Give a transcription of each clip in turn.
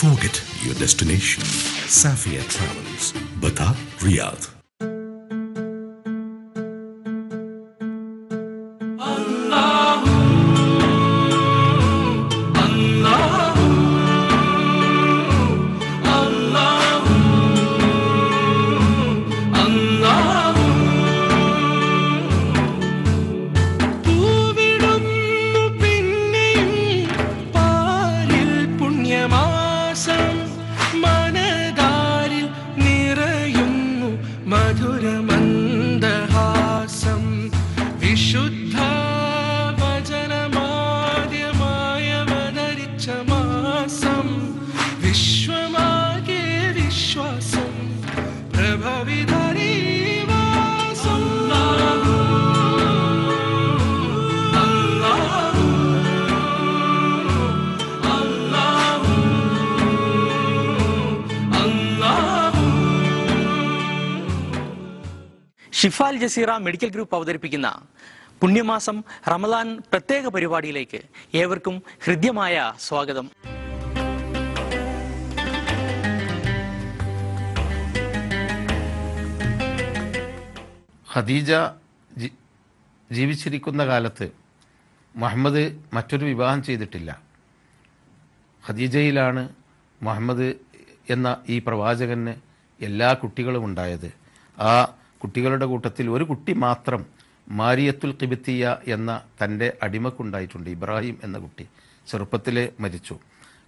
Forget your destination. Safia Travels, Bata, Riyadh. മധുരമന്ദഹാസം വിശുദ്ധ വചനമാദ്യമായവതരിച്ച മാസം വിശ്വമാകെ വിശ്വാസം പ്രഭവിതരീവാസം ഷിഫ അൽ ജസീറ മെഡിക്കൽ ഗ്രൂപ്പ് അവതരിപ്പിക്കുന്ന പുണ്യമാസം റമദാൻ പ്രത്യേക പരിപാടിയിലേക്ക് ഏവർക്കും ഹൃദ്യമായ സ്വാഗതം. ഖദീജ ജീവിച്ചിരിക്കുന്ന കാലത്ത് മുഹമ്മദ് മറ്റൊരു വിവാഹം ചെയ്തിട്ടില്ല. ഖദീജയിലാണ് മുഹമ്മദ് എന്ന ഈ പ്രവാചകന് എല്ലാ കുട്ടികളും ഉണ്ടായത്. ആ കുട്ടികളുടെ കൂട്ടത്തിൽ ഒരു കുട്ടി മാത്രം മാരിയത്തുൽ ഖിബിത്തിയ എന്ന തൻ്റെ അടിമക്കുണ്ടായിട്ടുണ്ട്. ഇബ്രാഹിം എന്ന കുട്ടി ചെറുപ്പത്തിലെ മരിച്ചു.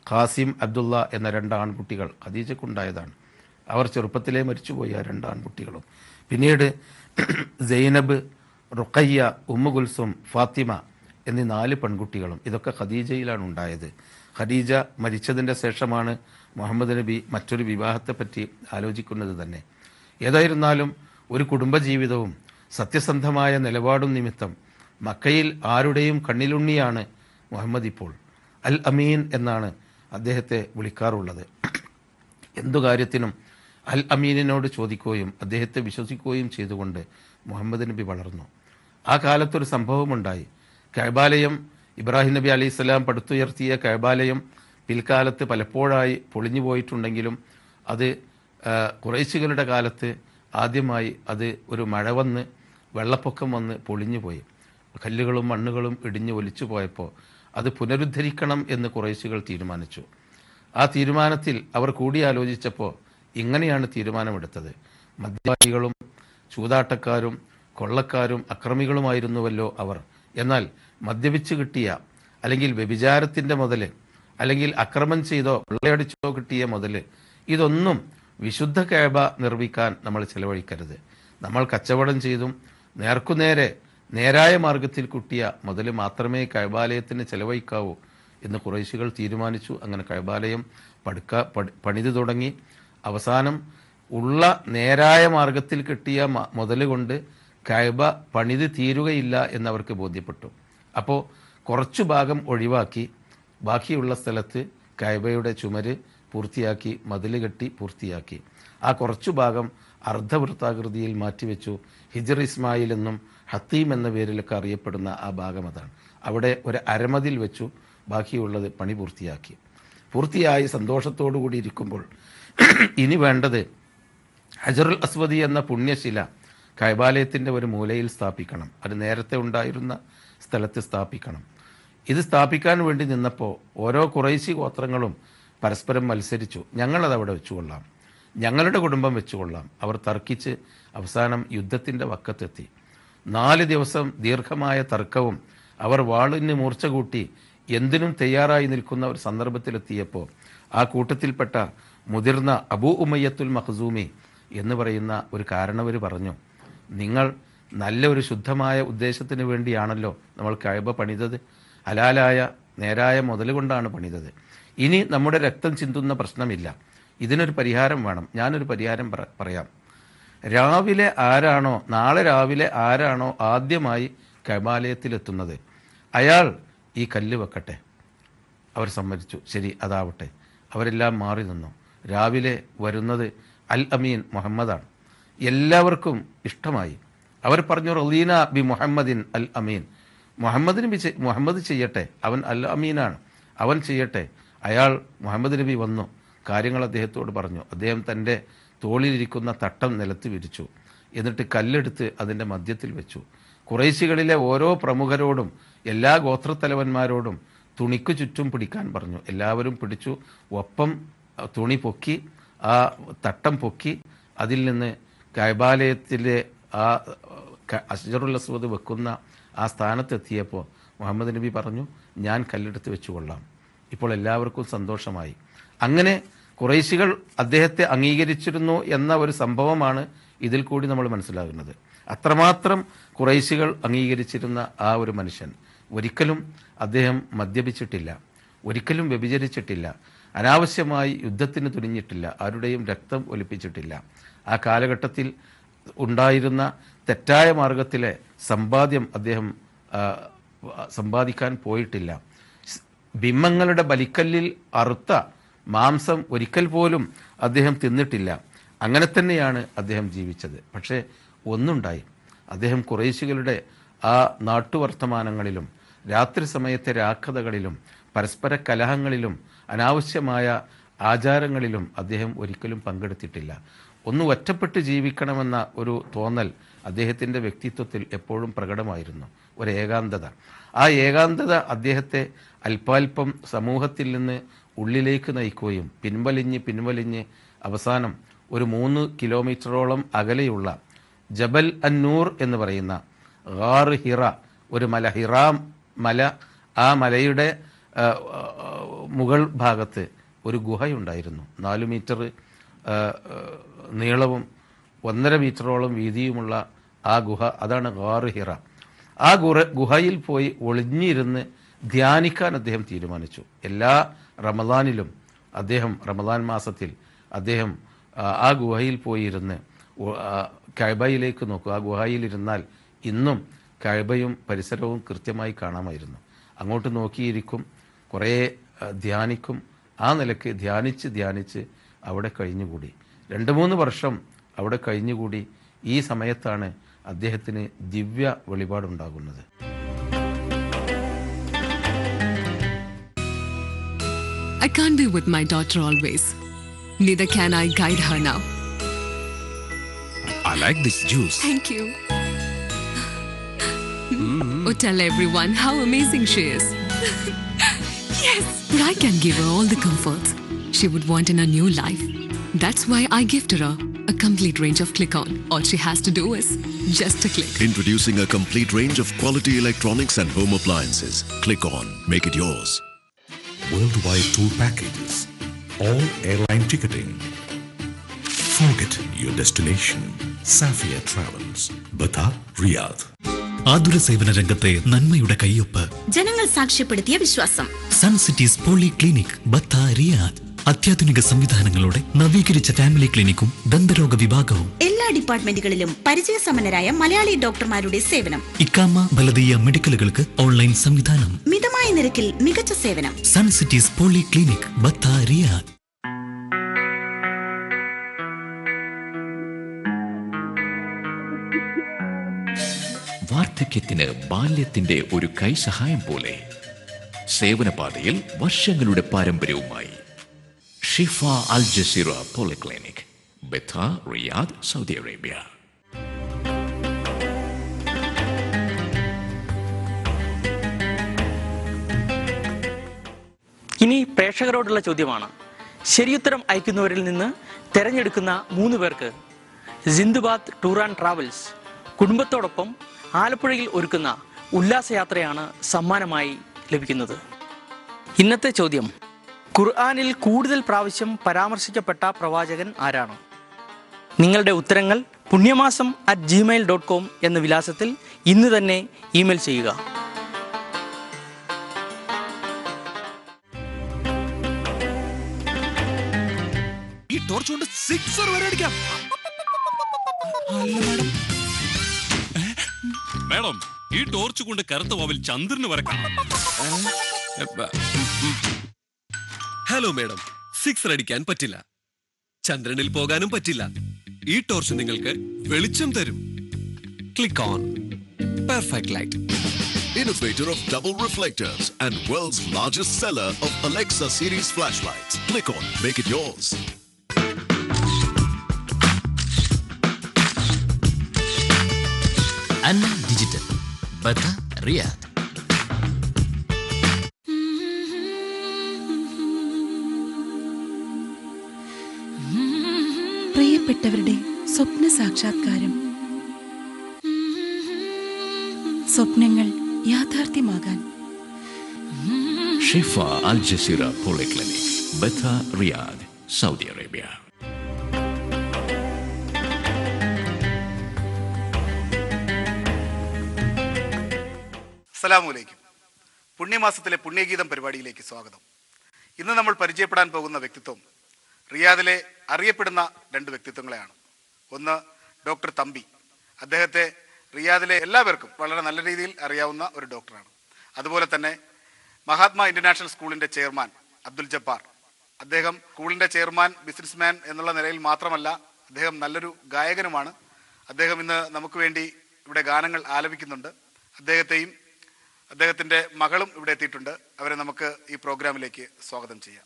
ഖാസിം അബ്ദുള്ള എന്ന 2 ആൺകുട്ടികൾ ഖദീജക്കുണ്ടായതാണ്. അവർ ചെറുപ്പത്തിലെ മരിച്ചുപോയി, ആ 2 ആൺകുട്ടികളും. പിന്നീട് സൈനബ്, റുഖയ്യ, ഉമ്മു കുൽസും, ഫാത്തിമ എന്നീ 4 പെൺകുട്ടികളും. ഇതൊക്കെ ഖദീജയിലാണ് ഉണ്ടായത്. ഖദീജ മരിച്ചതിൻ്റെ ശേഷമാണ് മുഹമ്മദ് നബി മറ്റൊരു വിവാഹത്തെപ്പറ്റി ആലോചിക്കുന്നത് തന്നെ. ഏതായിരുന്നാലും ഒരു കുടുംബജീവിതവും സത്യസന്ധമായ നിലപാടും നിമിത്തം മക്കയിൽ ആരുടെയും കണ്ണിലുണ്ണിയാണ് മുഹമ്മദ്. ഇപ്പോൾ അൽ അമീൻ എന്നാണ് അദ്ദേഹത്തെ വിളിക്കാറുള്ളത്. എന്തു കാര്യത്തിനും അൽ അമീനിനോട് ചോദിക്കുകയും അദ്ദേഹത്തെ വിശ്വസിക്കുകയും ചെയ്തുകൊണ്ട് മുഹമ്മദ് നബി വളർന്നു. ആ കാലത്തൊരു സംഭവമുണ്ടായി. കഅബാലയം, ഇബ്രാഹിം നബി അലൈഹിസ്സലാം പടുത്തുയർത്തിയ കഅബാലയം പിൽക്കാലത്ത് പലപ്പോഴായി പൊളിഞ്ഞു പോയിട്ടുണ്ടെങ്കിലും അത് ഖുറൈശികളുടെ കാലത്ത് ആദ്യമായി അത് ഒരു മഴ വന്ന് വെള്ളപ്പൊക്കം വന്ന് പൊളിഞ്ഞുപോയി. കല്ലുകളും മണ്ണുകളും ഇടിഞ്ഞ് ഒലിച്ചു പോയപ്പോൾ അത് പുനരുദ്ധരിക്കണം എന്ന് ഖുറൈശികൾ തീരുമാനിച്ചു. ആ തീരുമാനത്തിൽ അവർ കൂടിയാലോചിച്ചപ്പോൾ ഇങ്ങനെയാണ് തീരുമാനമെടുത്തത്. മദ്യപാനികളും ചൂതാട്ടക്കാരും കൊള്ളക്കാരും അക്രമികളുമായിരുന്നുവല്ലോ അവർ. എന്നാൽ മദ്യപിച്ച് കിട്ടിയ അല്ലെങ്കിൽ വ്യഭിചാരത്തിൻ്റെ മുതൽ അല്ലെങ്കിൽ അക്രമം ചെയ്തോ കൊള്ളയടിച്ചോ കിട്ടിയ മുതൽ ഇതൊന്നും വിശുദ്ധ കഅബ നിർമ്മിക്കാൻ നമ്മൾ ചെലവഴിക്കരുത്. നമ്മൾ കച്ചവടം ചെയ്തും നേരായ മാർഗത്തിൽ കിട്ടിയ മുതൽ മാത്രമേ കഅബാലയത്തിന് ചെലവഴിക്കാവൂ എന്ന് ഖുറൈശികൾ തീരുമാനിച്ചു. അങ്ങനെ കഅബാലയം പണിതു തുടങ്ങി. അവസാനം ഉള്ള നേരായ മാർഗത്തിൽ കിട്ടിയ മുതൽ കൊണ്ട് കഅബ പണിത് തീരുകയില്ല എന്നവർക്ക് ബോധ്യപ്പെട്ടു. അപ്പോൾ കുറച്ചു ഭാഗം ഒഴിവാക്കി ബാക്കിയുള്ള സ്ഥലത്ത് കഅബയുടെ ചുമര് പൂർത്തിയാക്കി, മതിൽ കെട്ടി പൂർത്തിയാക്കി. ആ കുറച്ചു ഭാഗം അർദ്ധവൃത്താകൃതിയിൽ മാറ്റിവെച്ചു. ഹിജർ ഇസ്മായിൽ എന്നും ഹത്തീം എന്ന പേരിലൊക്കെ അറിയപ്പെടുന്ന ആ ഭാഗം അതാണ്. അവിടെ ഒരു അരമതിൽ വെച്ചു ബാക്കിയുള്ളത് പണി പൂർത്തിയായി സന്തോഷത്തോടു കൂടി ഇരിക്കുമ്പോൾ ഇനി വേണ്ടത് ഹജറുൽ അസ്വദി എന്ന പുണ്യശില കഅബാലയത്തിൻ്റെ ഒരു മൂലയിൽ സ്ഥാപിക്കണം. അത് നേരത്തെ ഉണ്ടായിരുന്ന സ്ഥലത്ത് സ്ഥാപിക്കണം. ഇത് സ്ഥാപിക്കാൻ വേണ്ടി നിന്നപ്പോൾ ഓരോ ഖുറൈശി ഗോത്രങ്ങളും പരസ്പരം മത്സരിച്ചു. ഞങ്ങളത് അവിടെ വെച്ചുകൊള്ളാം, ഞങ്ങളുടെ കുടുംബം വെച്ചുകൊള്ളാം. അവർ തർക്കിച്ച് അവസാനം യുദ്ധത്തിൻ്റെ വക്കത്തെത്തി. 4 ദിവസം ദീർഘമായ തർക്കവും അവർ വാളിന് മൂർച്ച കൂട്ടി എന്തിനും തയ്യാറായി നിൽക്കുന്ന ഒരു സന്ദർഭത്തിലെത്തിയപ്പോൾ ആ കൂട്ടത്തിൽപ്പെട്ട മുതിർന്ന അബൂ ഉമയ്യത്തുൽ മഖ്സൂമി എന്ന് പറയുന്ന ഒരു കാരണവർ പറഞ്ഞു, നിങ്ങൾ നല്ല ഒരു ശുദ്ധമായ ഉദ്ദേശത്തിന് വേണ്ടിയാണല്ലോ നമ്മൾ കഅബ പണിതത്. ഹലാലായ നേരായ മുതൽ കൊണ്ടാണ് പണിതത്. ഇനി നമ്മുടെ രക്തം ചിന്തുന്ന പ്രശ്നമില്ല. ഇതിനൊരു പരിഹാരം വേണം. ഞാനൊരു പരിഹാരം പറയാം. നാളെ രാവിലെ ആരാണോ ആദ്യമായി കഅബാലയത്തിലെത്തുന്നത് അയാൾ ഈ കല്ല് വെക്കട്ടെ. അവർ സമ്മതിച്ചു. ശരി, അതാവട്ടെ. അവരെല്ലാം മാറി നിന്നു. രാവിലെ വരുന്നത് അൽ അമീൻ മുഹമ്മദാണ്. എല്ലാവർക്കും ഇഷ്ടമായി. അവർ പറഞ്ഞു, റളീന ബി മുഹമ്മദിൻ അൽ അമീൻ. മുഹമ്മദ് ചെയ്യട്ടെ, അവൻ അൽ അമീനാണ്, അവൻ ചെയ്യട്ടെ. അയാൾ മുഹമ്മദ് നബി വന്നു. കാര്യങ്ങൾ അദ്ദേഹത്തോട് പറഞ്ഞു. അദ്ദേഹം തൻ്റെ തോളിലിരിക്കുന്ന തട്ടം നിലത്ത് വിരിച്ചു. എന്നിട്ട് കല്ലെടുത്ത് അതിൻ്റെ മധ്യത്തിൽ വെച്ചു. ഖുറൈശികളിലെ ഓരോ പ്രമുഖരോടും എല്ലാ ഗോത്രത്തലവന്മാരോടും തുണിക്ക് ചുറ്റും പിടിക്കാൻ പറഞ്ഞു. എല്ലാവരും പിടിച്ചു. ഒപ്പം തുണി പൊക്കി, ആ തട്ടം പൊക്കി, അതിൽ നിന്ന് കഅബാലയത്തിലെ ആ അസ്ജറുൽ അസ്വദ് വെക്കുന്ന ആ സ്ഥാനത്തെത്തിയപ്പോൾ മുഹമ്മദ് നബി പറഞ്ഞു, ഞാൻ കല്ലെടുത്ത് വെച്ചുകൊള്ളാം. ഇപ്പോൾ എല്ലാവർക്കും സന്തോഷമായി. അങ്ങനെ ഖുറൈശികൾ അദ്ദേഹത്തെ അംഗീകരിച്ചിരുന്നു എന്ന ഒരു സംഭവമാണ് ഇതിൽ കൂടി നമ്മൾ മനസ്സിലാകുന്നത്. അത്രമാത്രം ഖുറൈശികൾ അംഗീകരിച്ചിരുന്ന ആ ഒരു മനുഷ്യൻ. ഒരിക്കലും അദ്ദേഹം മദ്യപിച്ചിട്ടില്ല, ഒരിക്കലും വ്യഭിചരിച്ചിട്ടില്ല, അനാവശ്യമായി യുദ്ധത്തിന് തുനിഞ്ഞിട്ടില്ല, ആരുടെയും രക്തം ഒലിപ്പിച്ചിട്ടില്ല. ആ കാലഘട്ടത്തിൽ ഉണ്ടായിരുന്ന തെറ്റായ മാർഗത്തിലെ സമ്പാദ്യം അദ്ദേഹം സമ്പാദിക്കാൻ പോയിട്ടില്ല. ബിംബങ്ങളുടെ ബലിക്കല്ലിൽ അറുത്ത മാംസം ഒരിക്കൽ പോലും അദ്ദേഹം തിന്നിട്ടില്ല. അങ്ങനെ തന്നെയാണ് അദ്ദേഹം ജീവിച്ചത്. പക്ഷേ ഒന്നുണ്ടായി, അദ്ദേഹം ഖുറൈശികളുടെ ആ നാട്ടുവർത്തമാനങ്ങളിലും രാത്രി സമയത്തെ രാക്കഥകളിലും പരസ്പര കലഹങ്ങളിലും അനാവശ്യമായ ആചാരങ്ങളിലും അദ്ദേഹം ഒരിക്കലും പങ്കെടുത്തിട്ടില്ല. ഒന്ന് ഒറ്റപ്പെട്ട് ജീവിക്കണമെന്ന ഒരു തോന്നൽ അദ്ദേഹത്തിൻ്റെ വ്യക്തിത്വത്തിൽ എപ്പോഴും പ്രകടമായിരുന്നു. ഒരു ഏകാന്തത. ആ ഏകാന്തത അദ്ദേഹത്തെ അല്പാൽപ്പം സമൂഹത്തിൽ നിന്ന് ഉള്ളിലേക്ക് നയിക്കുകയും പിൻവലിഞ്ഞ് അവസാനം ഒരു 3 കിലോമീറ്ററോളം അകലെയുള്ള ജബൽ അന്നൂർ എന്ന് പറയുന്ന ഗാർ ഹിറ, ഒരു മല, ഹിറാം മല, ആ മലയുടെ മുകൾ ഭാഗത്ത് ഒരു ഗുഹയുണ്ടായിരുന്നു. 4 മീറ്റർ നീളവും 1.5 മീറ്ററോളം വീതിയുമുള്ള ആ ഗുഹ, അതാണ് ഗാർ ഹിറ. ആ ഗുഹയിൽ പോയി ഒളിഞ്ഞിരുന്ന് ധ്യാനിക്കാൻ അദ്ദേഹം തീരുമാനിച്ചു. എല്ലാ റമദാനിലും റമദാൻ മാസത്തിൽ അദ്ദേഹം ആ ഗുഹയിൽ പോയിരുന്ന് കഅബയിലേക്ക് നോക്കും. ആ ഗുഹയിലിരുന്നാൽ ഇന്നും കഅബയും പരിസരവും കൃത്യമായി കാണാമായിരുന്നു. അങ്ങോട്ട് നോക്കിയിരിക്കും, കുറേ ധ്യാനിക്കും. ആ നിലയ്ക്ക് ധ്യാനിച്ച് അവിടെ കഴിഞ്ഞുകൂടി. 2-3 വർഷം അവിടെ കഴിഞ്ഞുകൂടി. ഈ സമയത്താണ് അദ്ദേഹത്തിന് ദിവ്യ വെളിപാടുണ്ടാകുന്നത്. I can't be with my daughter always. Neither can I guide her now. I like this juice. Thank you. Oh, tell everyone how amazing she is. Yes, but I can give her all the comforts she would want in a new life. That's why I gifted her a complete range of Click-On. All she has to do is just a click. Introducing a complete range of quality electronics and home appliances. Click-On. Make it yours. Worldwide tour packages. All airline ticketing. Forget your destination. Safia Travels. Batha, Riyadh. ആതുര സേവന രംഗത്തെ നന്മയുടെ കയ്യൊപ്പ് ജനങ്ങൾ സാക്ഷ്യപ്പെടുത്തിയ വിശ്വാസം. Sun cities poly clinic, Batha, Riyadh. അത്യാധുനിക സംവിധാനങ്ങളോടെ നവീകരിച്ച ഫാമിലി ക്ലിനിക്കും ദന്തരോഗ വിഭാഗവും. എല്ലാ ഡിപ്പാർട്ട്മെന്റുകളിലും പരിചയസമ്പന്നരായ മലയാളി ഡോക്ടർമാരുടെ സേവനം. ഇക്കാമ, ബലദീയ മെഡിക്കലുകൾക്ക് ഓൺലൈൻ സംവിധാനം. മിതമായ നിരക്കിൽ മികച്ച സേവനം. Sun cities poly clinic, Batha, Riyadh. വാർദ്ധക്യത്തിന് ബാല്യത്തിന്റെ ഒരു കൈസഹായം പോലെ സേവനപാതയിൽ വർഷങ്ങളുടെ പാരമ്പര്യവുമായി Shifa al Jazeera polyclinic, Batha, Riyadh, Saudi Arabia. ഇനി പ്രേക്ഷകരോടുള്ള ചോദ്യമാണ്. ശരിയുത്തരം അയക്കുന്നവരിൽ നിന്ന് തെരഞ്ഞെടുക്കുന്ന 3 പേർക്ക് സിന്ദുബാദ് ടൂർ ആൻഡ് ട്രാവൽസ് കുടുംബത്തോടൊപ്പം ആലപ്പുഴയിൽ ഒരുക്കുന്ന ഉല്ലാസയാത്രയാണ് സമ്മാനമായി ലഭിക്കുന്നത്. ഇന്നത്തെ ചോദ്യം: ഖുർആനിൽ കൂടുതൽ പ്രാവശ്യം പരാമർശിക്കപ്പെട്ട പ്രവാചകൻ ആരാണ്? നിങ്ങളുടെ ഉത്തരങ്ങൾ punymasam@gmail.com എന്ന വിലാസത്തിൽ ഇന്ന് തന്നെ ഇമെയിൽ ചെയ്യുക. ഈ ടോർച്ച് കൊണ്ട് 6 വരെ അടിക്കാം. മേഡം, ഈ ടോർച്ച് കൊണ്ട് കറുത്ത വാവിൽ ചന്ദ്രന് വരക്കാം. ഹലോ മേഡം, 6 അടിക്കാൻ പറ്റില്ല, ചന്ദ്രനിൽ പോകാനും പറ്റില്ല. ഈ ടോർച്ച് നിങ്ങൾക്ക് വെളിച്ചം തരും. Click on perfect light. innovator of double reflectors and world's largest seller of Alexa series flashlights. Click on Make It Yours. Anna Digital, Bata, Riyadh. പ്രിയപ്പെട്ടവരുടെ സ്വപ്ന സാക്ഷാത്കാരം, സ്വപ്നങ്ങൾ യാഥാർത്ഥ്യമാകാൻ Shifa al Jazeera polyclinic, Batha, Riyadh, Saudi Arabia. അസ്സലാമു പുണ്യമാസത്തിലെ പുണ്യഗീതം പരിപാടിയിലേക്ക് സ്വാഗതം. ഇന്ന് നമ്മൾ പരിചയപ്പെടാൻ പോകുന്ന വ്യക്തിത്വം റിയാദിലെ അറിയപ്പെടുന്ന 2 വ്യക്തിത്വങ്ങളെയാണ്. ഒന്ന് ഡോക്ടർ തമ്പി. അദ്ദേഹത്തെ റിയാദിലെ എല്ലാവർക്കും വളരെ നല്ല രീതിയിൽ അറിയാവുന്ന ഒരു ഡോക്ടറാണ്. അതുപോലെ തന്നെ മഹാത്മാ ഇന്റർനാഷണൽ സ്കൂളിൻ്റെ ചെയർമാൻ അബ്ദുൽ ജബ്ബാർ. അദ്ദേഹം സ്കൂളിൻ്റെ ചെയർമാൻ, ബിസിനസ്മാൻ എന്നുള്ള നിലയിൽ മാത്രമല്ല, അദ്ദേഹം നല്ലൊരു ഗായകനുമാണ്. അദ്ദേഹം ഇന്ന് നമുക്ക് വേണ്ടി ഇവിടെ ഗാനങ്ങൾ ആലപിക്കുന്നുണ്ട്. അദ്ദേഹത്തെയും അദ്ദേഹത്തിൻ്റെ മകളും ഇവിടെ എത്തിയിട്ടുണ്ട്. അവരെ നമുക്ക് ഈ പ്രോഗ്രാമിലേക്ക് സ്വാഗതം ചെയ്യാം.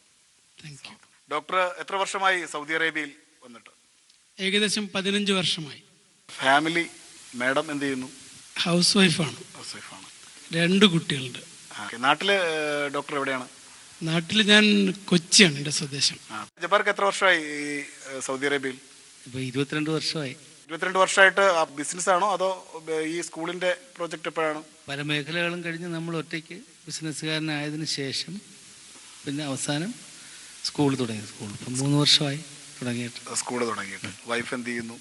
ഡോക്ടർ എത്ര വർഷമായി സൗദി അറേബ്യയിൽ വന്നിട്ട്? ഏകദേശം 15 വർഷമായി. ഫാമിലി, മാഡം എന്ത് ചെയ്യുന്നു? ഹൗസ് വൈഫാണ്. 2 കുട്ടികളുണ്ട്. നാട്ടില് ഡോക്ടർ എവിടെയാണ്? നാട്ടിൽ ഞാൻ കൊച്ചിയാണ് എൻ്റെ സ്വദേശം. ജബ്ബാർക്ക് എത്ര വർഷമായി സൗദി അറേബ്യയിൽ? ഇപ്പോൾ 22 വർഷമായി. 22 വർഷമായിട്ട് ബിസിനസ് ആണോ അതോ ഈ സ്കൂളിന്റെ പ്രോജക്റ്റ് എപ്പോഴാണ്? പല മേഖലകളും കഴിഞ്ഞ് നമ്മൾ ഒറ്റയ്ക്ക് ബിസിനസ്സുകാരനായതിനു ശേഷം പിന്നെ അവസാനം സ്കൂൾ തുടങ്ങി. സ്കൂൾ ഇപ്പം 3 വർഷമായി തുടങ്ങിയിട്ട്. സ്കൂൾ തുടങ്ങിയിട്ട്. വൈഫ് എന്ത് ചെയ്യുന്നു?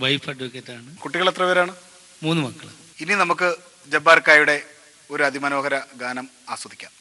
വൈഫ് അഡ്വക്കേറ്റാണ്. കുട്ടികൾ എത്ര പേരാണ്? 3 മക്കൾ. ഇനി നമുക്ക് ജബ്ബാർക്കായുടെ ഒരു അതിമനോഹര ഗാനം ആസ്വദിക്കാം.